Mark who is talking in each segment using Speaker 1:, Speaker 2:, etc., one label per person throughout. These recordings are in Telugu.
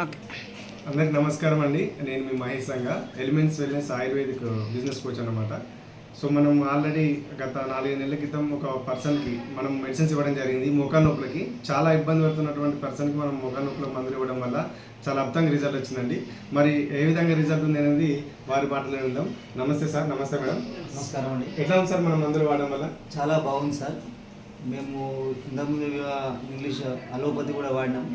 Speaker 1: ఓకే.
Speaker 2: అందరికి నమస్కారం అండి. నేను మీ Mahesh Sanga elements wellness ayurvedic business coach అనమాట. సో మనం ఆల్రెడీ గత 4-5 నెలల క్రితం ఒక పర్సన్కి మనం మెడిసిన్స్ ఇవ్వడం జరిగింది. మోకాలు నొప్పులకి చాలా ఇబ్బంది పడుతున్నటువంటి పర్సన్కి మనం మోకాలు నొప్పుల మందులు ఇవ్వడం వల్ల చాలా అద్భుతంగా రిజల్ట్ వచ్చిందండి. మరి ఏ విధంగా రిజల్ట్ ఉంది అనేది వారి మాటలో విందాం. నమస్తే సార్. నమస్తే మేడం.
Speaker 3: నమస్కారం అండి.
Speaker 2: ఎట్లా ఉంది సార్ మన మందులు వాడడం వల్ల?
Speaker 3: చాలా బాగుంది సార్. మేము ఇంతకుముందు ఇంగ్లీష్ అలోపతి కూడా వాడినాం.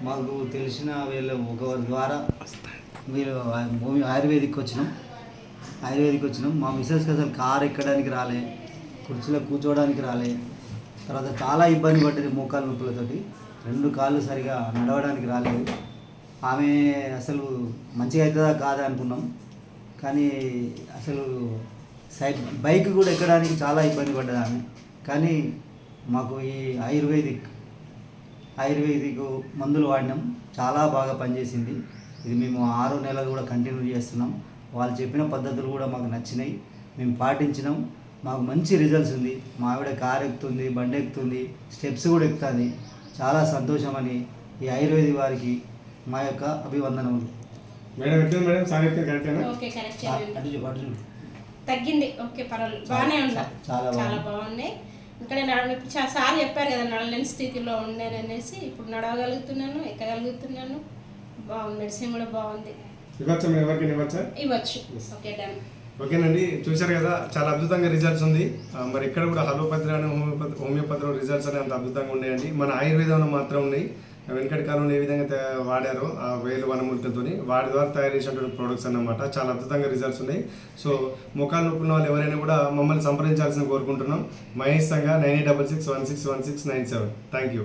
Speaker 3: మాకు తెలిసిన వీళ్ళ ఒకరి ద్వారా మీరు ఆయుర్వేదిక్ వచ్చినాం. మా మిస్సెస్కి అసలు కారు ఎక్కడానికి రాలే, కుర్చీలో కూర్చోవడానికి రాలే. తర్వాత చాలా ఇబ్బంది పడ్డది మోకాలు నొప్పులతోటి. 2 కాళ్ళు సరిగా నడవడానికి రాలేదు. ఆమె అసలు మంచిగా అవుతుందా కాదా అనుకున్నాం. కానీ అసలు బైక్ కూడా ఎక్కడానికి చాలా ఇబ్బంది పడ్డది ఆమె. కానీ మాకు ఈ ఆయుర్వేదిక్ మందులు వాడినాం, చాలా బాగా పనిచేసింది. ఇది మేము 6 నెలలు కూడా కంటిన్యూ చేస్తున్నాం. వాళ్ళు చెప్పిన పద్ధతులు కూడా మాకు నచ్చినాయి, మేము పాటించినాం. మాకు మంచి రిజల్ట్స్ ఉంది. మా ఆవిడ కారు ఎక్కుతుంది, బండి ఎక్కుతుంది, స్టెప్స్ కూడా ఎక్కుతుంది. చాలా సంతోషమని ఈ ఆయుర్వేదిక్ వారికి మా యొక్క అభివందనములు.
Speaker 4: తగ్గింది. ఓకే, పర్వాలేదు, బాగానే ఉందా? చాలా బాగున్నాయి. ఇక్కడ ఇప్పుడు సార్ చెప్పారు కదా నడలేని స్థితిలో ఉండేననేసి, ఇప్పుడు నడవగలుగుతున్నాను, ఎక్కగలుగుతున్నాను. బాగుంది, మెడిసిన్ కూడా బాగుంది. ఇవ్వచ్చు. Okay, done.
Speaker 2: ఓకేనండి, చూశారు కదా, చాలా అద్భుతంగా రిజల్ట్స్ ఉంది. మరి ఇక్కడ కూడా అలోపతి అని హోమియోపతిలో రిజల్ట్స్ అనేవి అంత అద్భుతంగా ఉన్నాయండి. మన ఆయుర్వేదంలో మాత్రం ఉన్నాయి. వెనకటి కాలంలో ఏ విధంగా వాడారో ఆ వేలు వనమూలికలతో వాడి ద్వారా తయారు చేసినటువంటి ప్రొడక్ట్స్ అన్నమాట. చాలా అద్భుతంగా రిజల్ట్స్ ఉన్నాయి. సో మోకాలు నొప్పుల వాళ్ళు ఎవరైనా కూడా మమ్మల్ని సంప్రదించాల్సిన కోరుకుంటున్నాం. మహేష్ సంగా 9866161697. Thank you.